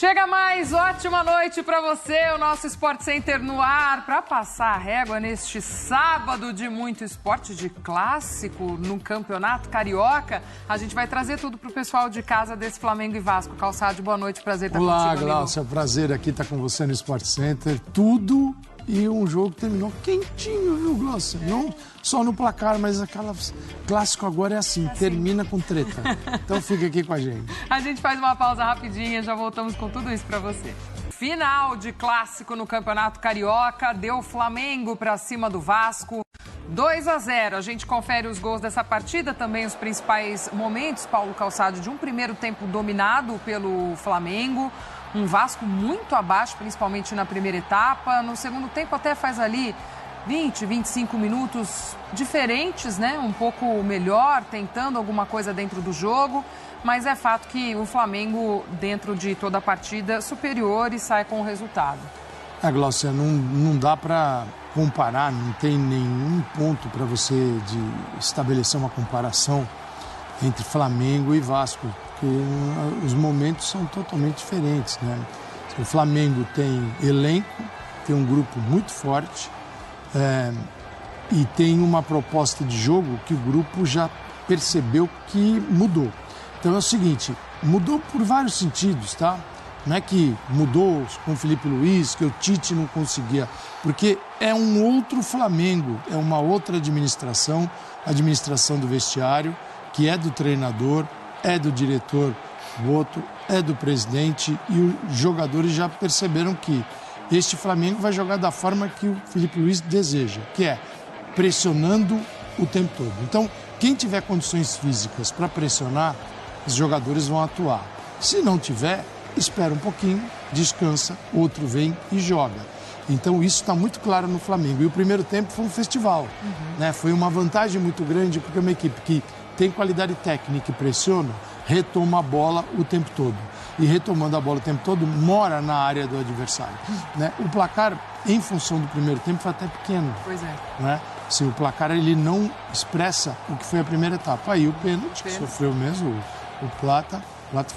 Chega mais, ótima noite para você, o nosso Sport Center no ar, para passar a régua neste sábado de muito esporte, de clássico no Campeonato Carioca. A gente vai trazer tudo para o pessoal de casa desse Flamengo e Vasco. Calçade, boa noite, prazer estar contigo, amigo. Olá, Glaucia, prazer aqui estar com você no Sport Center. Tudo e um jogo que terminou quentinho, viu, Glaucia? Não só no placar, mas aquela clássico agora é assim, termina com treta. Então fica aqui com a gente. A gente faz uma pausa rapidinha, já voltamos com tudo isso para você. Final de clássico no Campeonato Carioca, deu Flamengo para cima do Vasco. 2-0, a gente confere os gols dessa partida, também os principais momentos, Paulo Calçado, de um primeiro tempo dominado pelo Flamengo. Um Vasco muito abaixo, principalmente na primeira etapa. No segundo tempo até faz ali 20, 25 minutos diferentes, né? Um pouco melhor, tentando alguma coisa dentro do jogo. Mas é fato que o Flamengo, dentro de toda a partida, superior e sai com o resultado. Glaucia, não dá para comparar, não tem nenhum ponto para você de estabelecer uma comparação entre Flamengo e Vasco, porque os momentos são totalmente diferentes, né? O Flamengo tem elenco, tem um grupo muito forte e tem uma proposta de jogo que o grupo já percebeu que mudou. Então é o seguinte, mudou por vários sentidos, tá? Não é que mudou com o Felipe Luiz, que o Tite não conseguia, porque é um outro Flamengo, é uma outra administração, a administração do vestiário, que é do treinador, é do diretor Boto, é do presidente, e os jogadores já perceberam que este Flamengo vai jogar da forma que o Felipe Luiz deseja, que é pressionando o tempo todo. Então, quem tiver condições físicas para pressionar, os jogadores vão atuar. Se não tiver, espera um pouquinho, descansa, outro vem e joga. Então isso está muito claro no Flamengo. E o primeiro tempo foi um festival, né? Foi uma vantagem muito grande, porque é uma equipe que tem qualidade técnica e pressiona, retoma a bola o tempo todo. E retomando a bola o tempo todo, mora na área do adversário, né? O placar, em função do primeiro tempo, foi até pequeno. Pois é. Né? Se o placar ele não expressa o que foi a primeira etapa. Aí o pênalti, que sofreu mesmo, o Plata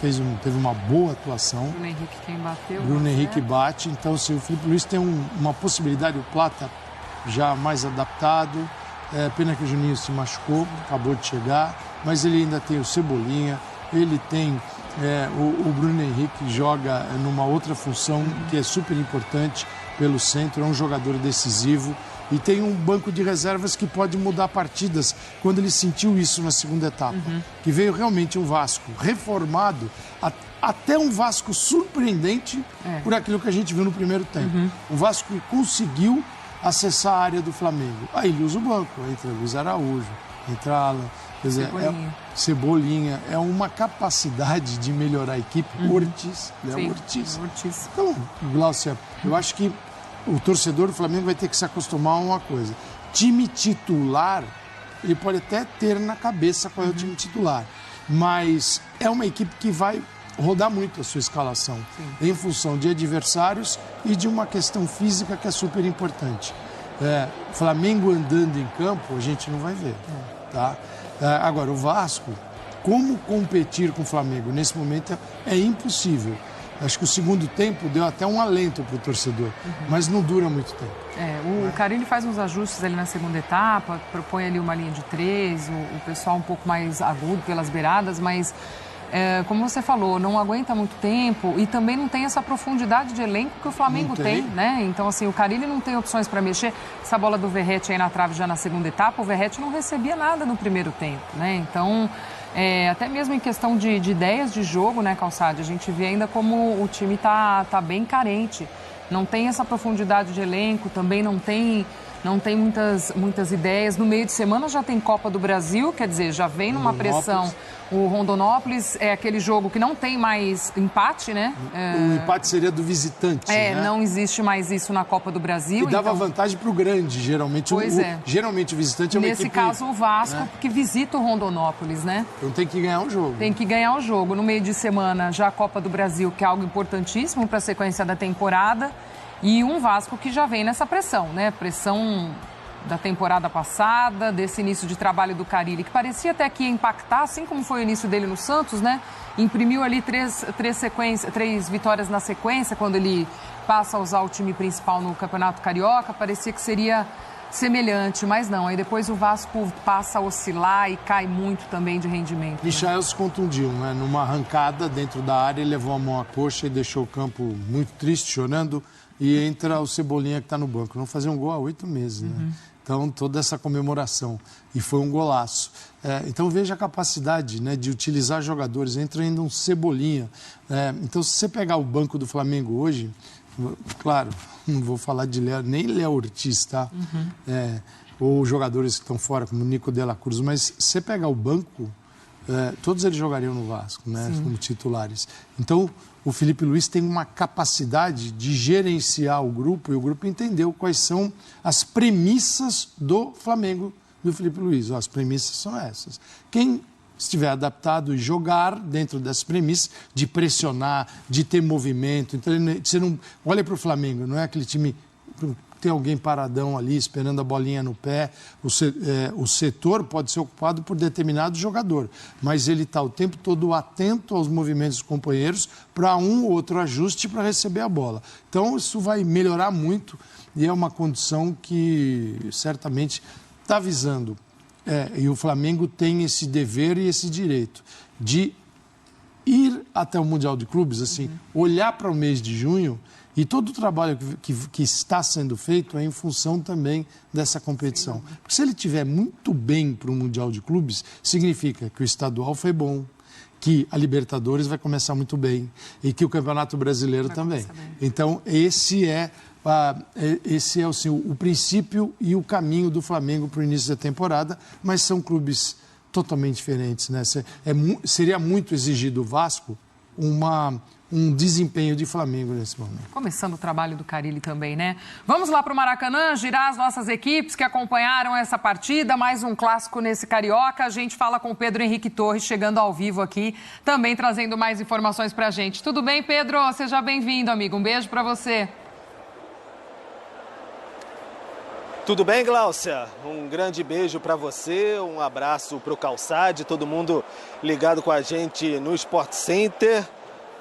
teve uma boa atuação. Bruno Henrique quem bateu. Bruno Henrique bate. Então, se o Felipe Luiz tem uma possibilidade, o Plata já mais adaptado. Pena que o Juninho se machucou, acabou de chegar. Mas ele ainda tem o Cebolinha. Ele tem o Bruno Henrique, joga numa outra função que é super importante pelo centro. É um jogador decisivo. E tem um banco de reservas que pode mudar partidas quando ele sentiu isso na segunda etapa. Que veio realmente um Vasco reformado, até um Vasco surpreendente por aquilo que a gente viu no primeiro tempo. Um Vasco que conseguiu acessar a área do Flamengo. Aí ele usa o banco, entra Luiz Araújo, entra Alan, quer dizer, Cebolinha. É uma capacidade de melhorar a equipe. Ortiz. Então, Glaucia, eu acho que o torcedor do Flamengo vai ter que se acostumar a uma coisa. Time titular, ele pode até ter na cabeça qual é o time titular, mas é uma equipe que vai rodar muito a sua escalação, em função de adversários e de uma questão física que é super importante. Flamengo andando em campo, a gente não vai ver. Tá? Agora, o Vasco, como competir com o Flamengo nesse momento é impossível. Acho que o segundo tempo deu até um alento para o torcedor, mas não dura muito tempo. O Carille faz uns ajustes ali na segunda etapa, propõe ali uma linha de 3, o pessoal um pouco mais agudo pelas beiradas, mas, como você falou, não aguenta muito tempo e também não tem essa profundidade de elenco que o Flamengo tem, né? Então, assim, o Carille não tem opções para mexer. Essa bola do Verratti aí na trave já na segunda etapa, o Verratti não recebia nada no primeiro tempo, né? Então, até mesmo em questão de ideias de jogo, né, Calçade? A gente vê ainda como o time tá bem carente. Não tem essa profundidade de elenco, também não tem muitas ideias. No meio de semana já tem Copa do Brasil, quer dizer, já vem numa pressão. O Rondonópolis é aquele jogo que não tem mais empate, né? O empate seria do visitante, né? Não existe mais isso na Copa do Brasil. E dava vantagem para o grande, geralmente. Geralmente o visitante é uma equipe... Nesse caso, o Vasco, que visita o Rondonópolis, né? Então tem que ganhar o jogo. Tem que ganhar o jogo. No meio de semana, já a Copa do Brasil, que é algo importantíssimo para a sequência da temporada. E um Vasco que já vem nessa pressão, né? Pressão da temporada passada, desse início de trabalho do Carille, que parecia até que ia impactar, assim como foi o início dele no Santos, né? Imprimiu ali três vitórias na sequência, quando ele passa a usar o time principal no Campeonato Carioca, parecia que seria semelhante, mas não. Aí depois o Vasco passa a oscilar e cai muito também de rendimento. Michael se contundiu, né? Numa arrancada dentro da área, ele levou a mão à coxa e deixou o campo muito triste, chorando, e entra o Cebolinha que está no banco. Não fazia um gol há 8 meses, né? Então, toda essa comemoração. E foi um golaço. Então, veja a capacidade, né, de utilizar jogadores. Entra ainda um Cebolinha. Então, se você pegar o banco do Flamengo hoje, claro, não vou falar de nem Léo Ortiz, tá? Ou jogadores que estão fora, como Nico de la Cruz. Mas se você pegar o banco, todos eles jogariam no Vasco, né, como titulares. Então, o Felipe Luiz tem uma capacidade de gerenciar o grupo, e o grupo entendeu quais são as premissas do Flamengo, do Felipe Luiz. As premissas são essas. Quem estiver adaptado e jogar dentro dessas premissas, de pressionar, de ter movimento. Então, você não olha para o Flamengo, não é aquele time... Tem alguém paradão ali, esperando a bolinha no pé. O setor pode ser ocupado por determinado jogador, mas ele está o tempo todo atento aos movimentos dos companheiros para um ou outro ajuste para receber a bola. Então, isso vai melhorar muito e é uma condição que certamente está visando. E o Flamengo tem esse dever e esse direito de ir até o Mundial de Clubes, assim, olhar para o mês de junho. E todo o trabalho que está sendo feito é em função também dessa competição. Porque se ele estiver muito bem para o Mundial de Clubes, significa que o estadual foi bom, que a Libertadores vai começar muito bem e que o Campeonato Brasileiro também. Então, esse é assim, o princípio e o caminho do Flamengo para o início da temporada, mas são clubes totalmente diferentes, né? Seria muito exigido do Vasco um desempenho de Flamengo nesse momento. Começando o trabalho do Carille também, né? Vamos lá para o Maracanã, girar as nossas equipes que acompanharam essa partida, mais um clássico nesse Carioca. A gente fala com o Pedro Henrique Torres, chegando ao vivo aqui, também trazendo mais informações para a gente. Tudo bem, Pedro? Seja bem-vindo, amigo. Um beijo para você. Tudo bem, Gláucia? Um grande beijo para você, um abraço para o Calçade, todo mundo ligado com a gente no Sport Center.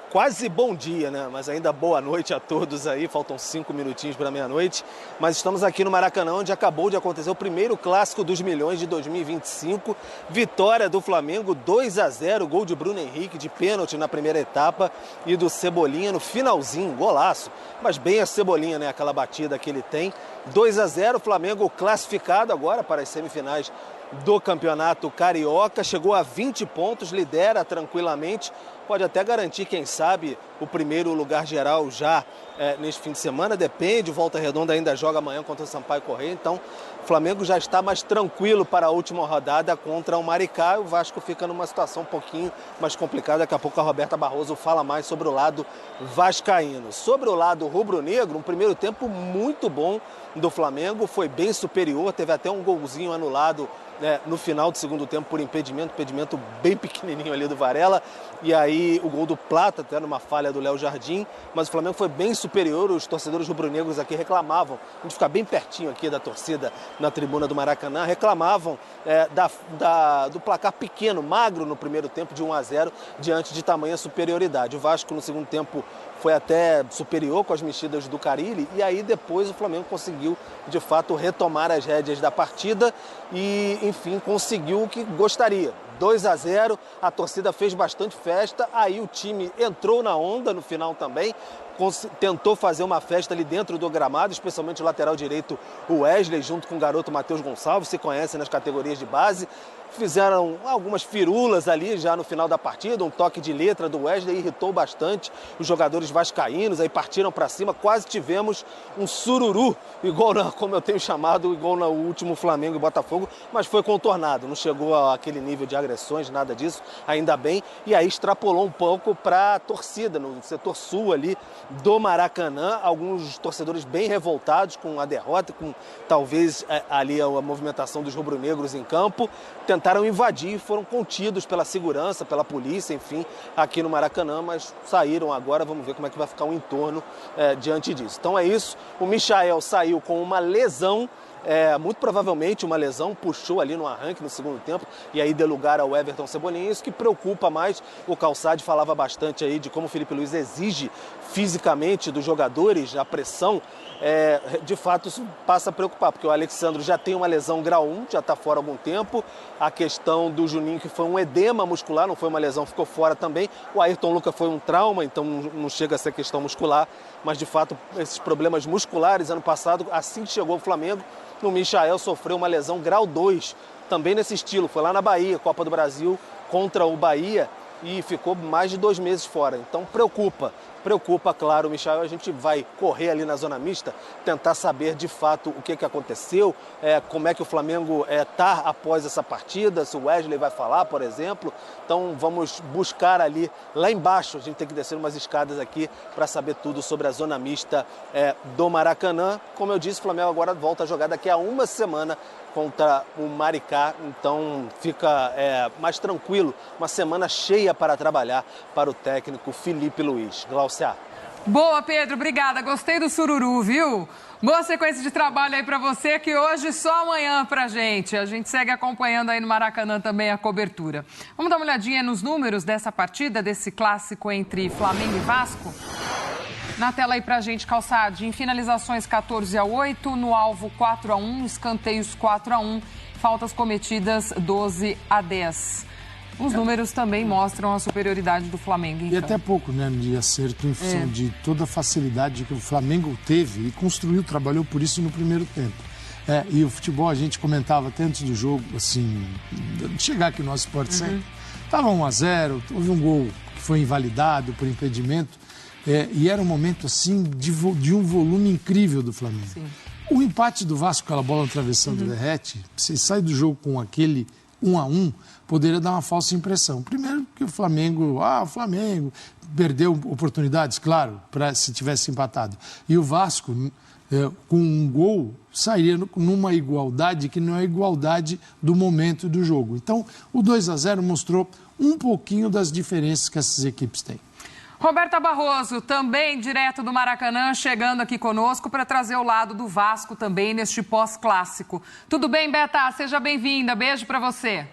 Quase bom dia, né? Mas ainda boa noite a todos aí, faltam 5 minutinhos para meia-noite. Mas estamos aqui no Maracanã, onde acabou de acontecer o primeiro Clássico dos Milhões de 2025. Vitória do Flamengo, 2-0, gol de Bruno Henrique, de pênalti na primeira etapa, e do Cebolinha no finalzinho, golaço. Mas bem a Cebolinha, né? Aquela batida que ele tem. 2-0, Flamengo classificado agora para as semifinais do Campeonato Carioca. Chegou a 20 pontos, lidera tranquilamente. Pode até garantir, quem sabe, o primeiro lugar geral já neste fim de semana. Depende, Volta Redonda ainda joga amanhã contra o Sampaio Corrêa. Então, o Flamengo já está mais tranquilo para a última rodada contra o Maricá. O Vasco fica numa situação um pouquinho mais complicada. Daqui a pouco a Roberta Barroso fala mais sobre o lado vascaíno. Sobre o lado rubro-negro, um primeiro tempo muito bom do Flamengo. Foi bem superior, teve até um golzinho anulado no final do segundo tempo por impedimento bem pequenininho ali do Varela, e aí o gol do Plata, até numa falha do Léo Jardim, mas o Flamengo foi bem superior. Os torcedores rubro-negros aqui reclamavam, a gente fica bem pertinho aqui da torcida na tribuna do Maracanã, reclamavam do placar pequeno, magro no primeiro tempo, de 1-0, diante de tamanha superioridade. O Vasco no segundo tempo foi até superior com as mexidas do Carille, e aí depois o Flamengo conseguiu, de fato, retomar as rédeas da partida e, enfim, conseguiu o que gostaria. 2-0, a torcida fez bastante festa, aí o time entrou na onda no final também, tentou fazer uma festa ali dentro do gramado, especialmente o lateral direito, o Wesley, junto com o garoto Matheus Gonçalves, se conhecem nas categorias de base. Fizeram algumas firulas ali já no final da partida, um toque de letra do Wesley irritou bastante os jogadores vascaínos, aí partiram para cima, quase tivemos um sururu, como eu tenho chamado, igual no último Flamengo e Botafogo, mas foi contornado, não chegou àquele nível de agressões, nada disso, ainda bem, e aí extrapolou um pouco para a torcida, no setor sul ali do Maracanã, alguns torcedores bem revoltados com a derrota, com talvez ali a movimentação dos rubro-negros em campo, tentaram invadir e foram contidos pela segurança, pela polícia, enfim, aqui no Maracanã, mas saíram agora. Vamos ver como é que vai ficar o entorno diante disso. Então é isso, o Michael saiu com uma lesão muito provavelmente uma lesão puxou ali no arranque no segundo tempo e aí deu lugar ao Everton Cebolinha. Isso que preocupa mais. O Calçade falava bastante aí de como o Felipe Luiz exige fisicamente dos jogadores a pressão. De fato isso passa a preocupar, porque o Alexandro já tem uma lesão grau 1, já está fora há algum tempo. A questão do Juninho, que foi um edema muscular, não foi uma lesão, ficou fora também. O Ayrton Lucas foi um trauma, então não chega a ser questão muscular, mas de fato esses problemas musculares, ano passado, assim que chegou o Flamengo, o Michael sofreu uma lesão grau 2, também nesse estilo, foi lá na Bahia, Copa do Brasil contra o Bahia, e ficou mais de 2 meses fora. Então preocupa, claro, o Michael. A gente vai correr ali na zona mista, tentar saber de fato o que aconteceu, como é que o Flamengo está após essa partida, se o Wesley vai falar, por exemplo. Então vamos buscar ali, lá embaixo, a gente tem que descer umas escadas aqui para saber tudo sobre a zona mista do Maracanã. Como eu disse, o Flamengo agora volta a jogar daqui a uma semana contra o Maricá, então fica mais tranquilo, uma semana cheia para trabalhar para o técnico Felipe Luiz. Glaucia. Boa, Pedro, obrigada. Gostei do sururu, viu? Boa sequência de trabalho aí para você, que hoje só amanhã pra gente. A gente segue acompanhando aí no Maracanã também a cobertura. Vamos dar uma olhadinha nos números dessa partida, desse clássico entre Flamengo e Vasco? Na tela aí pra gente, Calçade, em finalizações 14-8, no alvo 4-1, escanteios 4-1, faltas cometidas 12-10. Os números também mostram a superioridade do Flamengo. Então. E até pouco, né, de acerto em função de toda a facilidade que o Flamengo teve e construiu, trabalhou por isso no primeiro tempo. E o futebol, a gente comentava até antes do jogo, assim, de chegar aqui no nosso Sport Center, estava 1-0, houve um gol que foi invalidado por impedimento. E era um momento, assim, de um volume incrível do Flamengo. Sim. O empate do Vasco, aquela bola atravessando o Derrete, se sai do jogo com aquele 1-1, poderia dar uma falsa impressão. Primeiro que o Flamengo perdeu oportunidades, claro, se tivesse empatado. E o Vasco, com um gol, sairia numa igualdade que não é a igualdade do momento do jogo. Então, o 2-0 mostrou um pouquinho das diferenças que essas equipes têm. Roberta Barroso, também direto do Maracanã, chegando aqui conosco para trazer o lado do Vasco também neste pós-clássico. Tudo bem, Beta? Seja bem-vinda. Beijo para você.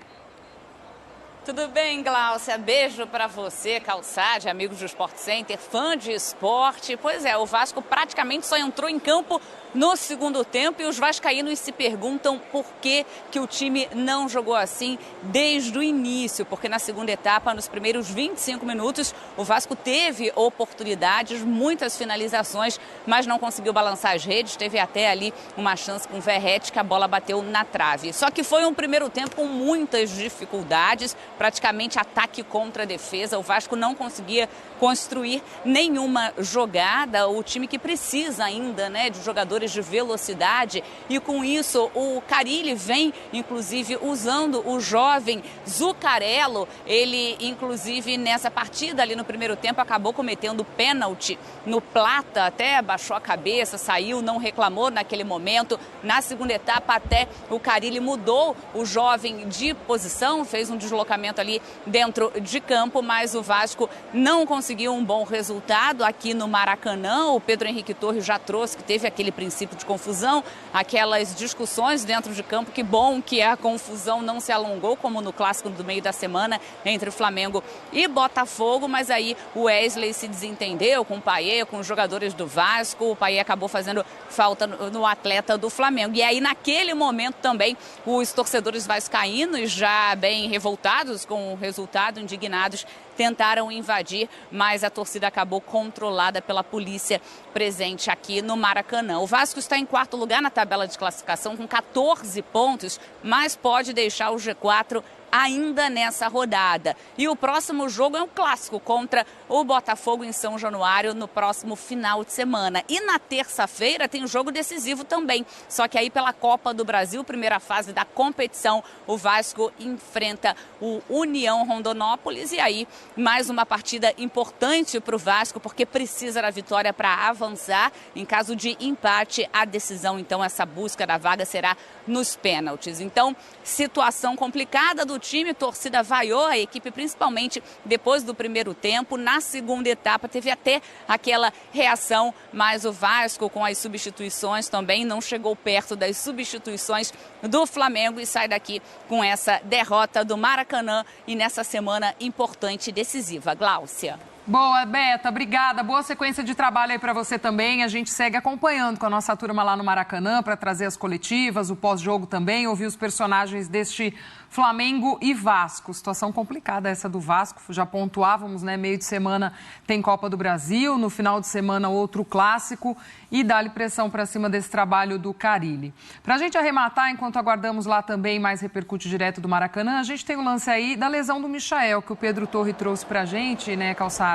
Tudo bem, Glaucia? Beijo para você, Calçade, amigo do Sport Center, fã de esporte. Pois é, o Vasco praticamente só entrou em campo no segundo tempo e os vascaínos se perguntam por que o time não jogou assim desde o início, porque na segunda etapa, nos primeiros 25 minutos, o Vasco teve oportunidades, muitas finalizações, mas não conseguiu balançar as redes, teve até ali uma chance com o Verratti que a bola bateu na trave. Só que foi um primeiro tempo com muitas dificuldades, praticamente ataque contra defesa, o Vasco não conseguia construir nenhuma jogada, o time que precisa ainda, né, de jogadores de velocidade, e com isso o Carille vem inclusive usando o jovem Zuccarello. Ele inclusive nessa partida ali no primeiro tempo acabou cometendo pênalti no Plata, até baixou a cabeça, saiu, não reclamou naquele momento. Na segunda etapa até o Carille mudou o jovem de posição, fez um deslocamento ali dentro de campo, mas o Vasco não conseguiu um bom resultado aqui no Maracanã. O Pedro Henrique Torres já trouxe que teve aquele princípio de confusão, aquelas discussões dentro de campo. Que bom que a confusão não se alongou, como no clássico do meio da semana entre o Flamengo e Botafogo, mas aí o Wesley se desentendeu com o Payet, com os jogadores do Vasco. O Payet acabou fazendo falta no atleta do Flamengo. E aí naquele momento também os torcedores vascaínos, já bem revoltados com o resultado, indignados, tentaram invadir, mas a torcida acabou controlada pela polícia presente aqui no Maracanã. O Vasco está em quarto lugar na tabela de classificação com 14 pontos, mas pode deixar o G4 ainda nessa rodada. E o próximo jogo é um clássico contra o Botafogo em São Januário no próximo final de semana. E na terça-feira tem um jogo decisivo também, só que aí pela Copa do Brasil, primeira fase da competição, o Vasco enfrenta o União Rondonópolis, e aí mais uma partida importante para o Vasco, porque precisa da vitória para avançar. Em caso de empate, a decisão, então, essa busca da vaga será nos pênaltis. Então, situação complicada do time, torcida vaiou a equipe, principalmente depois do primeiro tempo. Na segunda etapa teve até aquela reação, mas o Vasco com as substituições também não chegou perto das substituições do Flamengo e sai daqui com essa derrota do Maracanã e nessa semana importante e decisiva. Gláucia. Boa, Beta, obrigada. Boa sequência de trabalho aí para você também. A gente segue acompanhando com a nossa turma lá no Maracanã para trazer as coletivas, o pós-jogo também, ouvir os personagens deste Flamengo e Vasco. Situação complicada essa do Vasco, já pontuávamos, né? Meio de semana tem Copa do Brasil, no final de semana outro clássico e dá-lhe pressão para cima desse trabalho do Carille. Para a gente arrematar, enquanto aguardamos lá também mais repercute direto do Maracanã, a gente tem o lance aí da lesão do Michael, que o Pedro Torre trouxe para a gente, né, Calçado?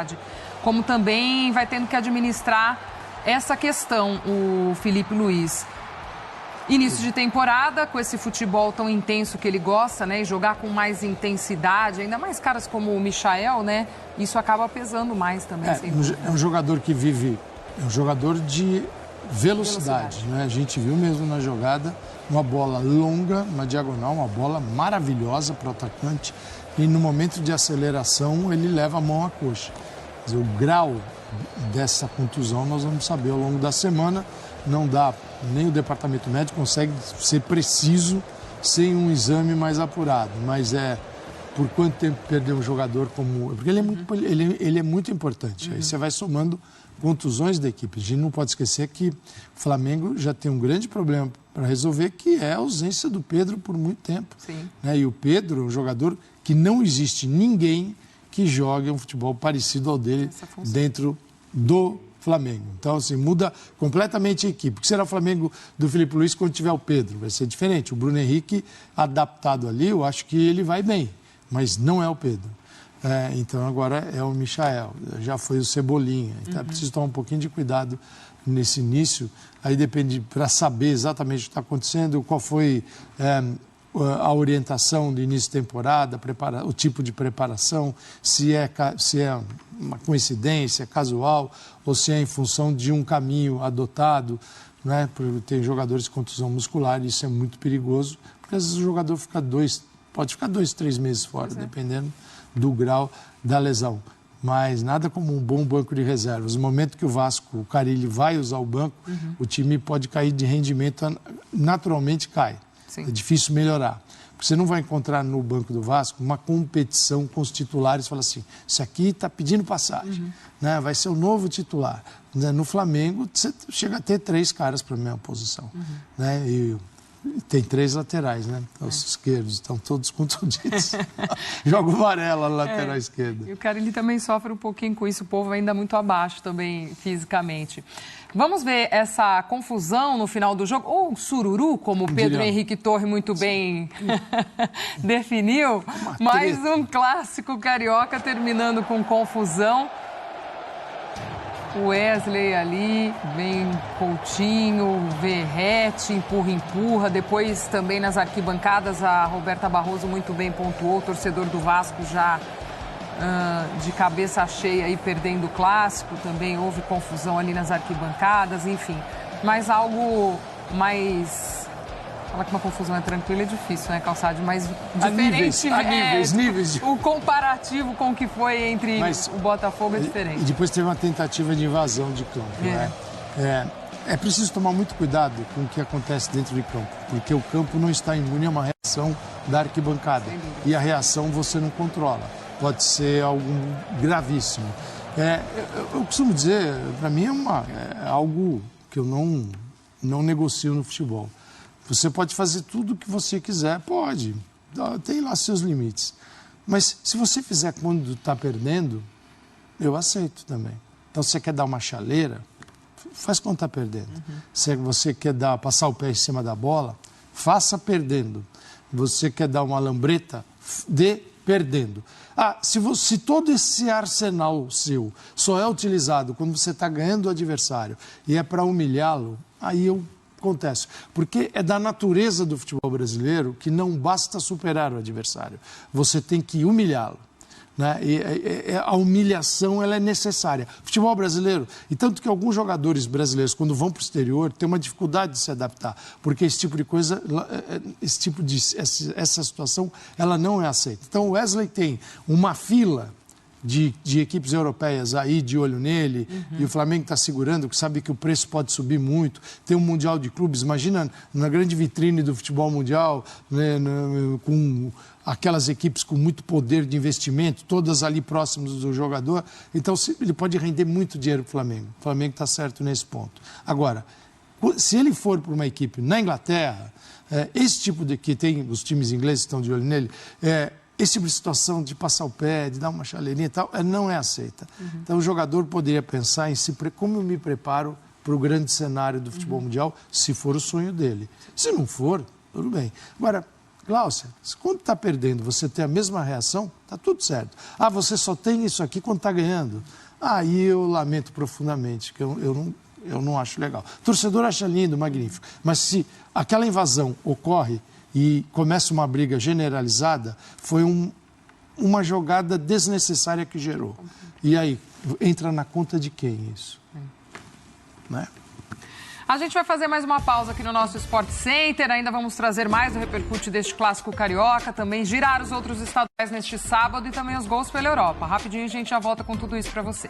Como também vai tendo que administrar essa questão, o Felipe Luiz. Início de temporada, com esse futebol tão intenso que ele gosta, né? E jogar com mais intensidade, ainda mais caras como o Michael, né? Isso acaba pesando mais também. É um jogador que vive, é um jogador de velocidade, né? A gente viu mesmo na jogada, uma bola longa, uma diagonal, uma bola maravilhosa para o atacante. E no momento de aceleração, ele leva a mão à coxa. Quer dizer, o grau dessa contusão nós vamos saber ao longo da semana. Não dá, nem o departamento médico consegue ser preciso sem um exame mais apurado. Mas por quanto tempo perder um jogador como... Porque ele é muito importante. Aí você vai somando contusões da equipe. A gente não pode esquecer que o Flamengo já tem um grande problema para resolver, que é a ausência do Pedro por muito tempo. Sim. Né? E o Pedro é um jogador que não existe ninguém que jogue um futebol parecido ao dele dentro do Flamengo. Então, assim, muda completamente a equipe. O que será o Flamengo do Felipe Luiz quando tiver o Pedro? Vai ser diferente. O Bruno Henrique, adaptado ali, eu acho que ele vai bem, mas não é o Pedro. Então, agora é o Michael. Já foi o Cebolinha. Então, é preciso tomar um pouquinho de cuidado nesse início. Aí depende, para saber exatamente o que está acontecendo, qual foi a orientação do início de temporada, o tipo de preparação, se é uma coincidência, casual, ou se é em função de um caminho adotado, né? Porque tem jogadores com contusão muscular, e isso é muito perigoso, porque às vezes o jogador pode ficar 2, 3 meses fora, dependendo do grau da lesão. Mas nada como um bom banco de reservas. No momento que o Carille vai usar o banco, o time pode cair de rendimento, naturalmente cai. Sim. É difícil melhorar. Porque você não vai encontrar no banco do Vasco uma competição com os titulares e falar assim, esse aqui está pedindo passagem, né? Vai ser o novo titular. No Flamengo, você chega a ter 3 caras para a mesma posição. Né? E tem 3 laterais, né? Os esquerdos estão todos contundidos. Joga o Varela na lateral esquerda. E o Carille também sofre um pouquinho com isso, o povo ainda muito abaixo também fisicamente. Vamos ver essa confusão no final do jogo, ou sururu, como o Pedro Henrique Torre muito bem definiu. Mais um clássico carioca terminando com confusão. O Wesley ali, vem Coutinho, Verratti, empurra. Depois também nas arquibancadas a Roberta Barroso muito bem pontuou, o torcedor do Vasco já de cabeça cheia aí perdendo o clássico, também houve confusão ali nas arquibancadas, enfim. Mas algo mais... Falar que uma confusão é tranquila é difícil, né, Calçade? Mas diferente. A níveis. O comparativo com o que foi entre o Botafogo é diferente. E depois teve uma tentativa de invasão de campo, né? É preciso tomar muito cuidado com o que acontece dentro de campo, porque o campo não está imune a uma reação da arquibancada. E a reação você não controla. Pode ser algo gravíssimo. Eu costumo dizer, para mim é algo que eu não negocio no futebol. Você pode fazer tudo o que você quiser, pode, tem lá seus limites. Mas se você fizer quando está perdendo, eu aceito também. Então, se você quer dar uma chaleira, faz quando está perdendo. Se você quer passar o pé em cima da bola, faça perdendo. Você quer dar uma lambreta, dê perdendo. Se todo esse arsenal seu só é utilizado quando você está ganhando o adversário e é para humilhá-lo, aí eu contesto. Porque é da natureza do futebol brasileiro que não basta superar o adversário. Você tem que humilhá-lo. né? A humilhação ela é necessária. Futebol brasileiro, e tanto que alguns jogadores brasileiros, quando vão para o exterior, têm uma dificuldade de se adaptar, porque esse tipo de coisa, essa situação, ela não é aceita. Então o Wesley tem uma fila de equipes europeias aí de olho nele, e o Flamengo está segurando, que sabe que o preço pode subir muito. Tem um Mundial de Clubes, imagina na grande vitrine do futebol mundial, né, com aquelas equipes com muito poder de investimento, todas ali próximas do jogador. Então ele pode render muito dinheiro para o Flamengo. O Flamengo está certo nesse ponto. Agora, se ele for para uma equipe na Inglaterra, esse tipo de que tem, os times ingleses estão de olho nele, esse tipo de situação de passar o pé, de dar uma chaleirinha e tal, não é aceita. Então o jogador poderia pensar em como eu me preparo para o grande cenário do futebol mundial, se for o sonho dele. Se não for, tudo bem. Agora, Gláucia, quando está perdendo, você tem a mesma reação, está tudo certo. Ah, você só tem isso aqui quando está ganhando. Aí eu lamento profundamente, que eu não acho legal. O torcedor acha lindo, magnífico, mas se aquela invasão ocorre e começa uma briga generalizada, foi uma jogada desnecessária que gerou. E aí, entra na conta de quem isso? Né? A gente vai fazer mais uma pausa aqui no nosso Sport Center, ainda vamos trazer mais do repercute deste clássico carioca, também girar os outros estaduais neste sábado e também os gols pela Europa. Rapidinho a gente já volta com tudo isso para você.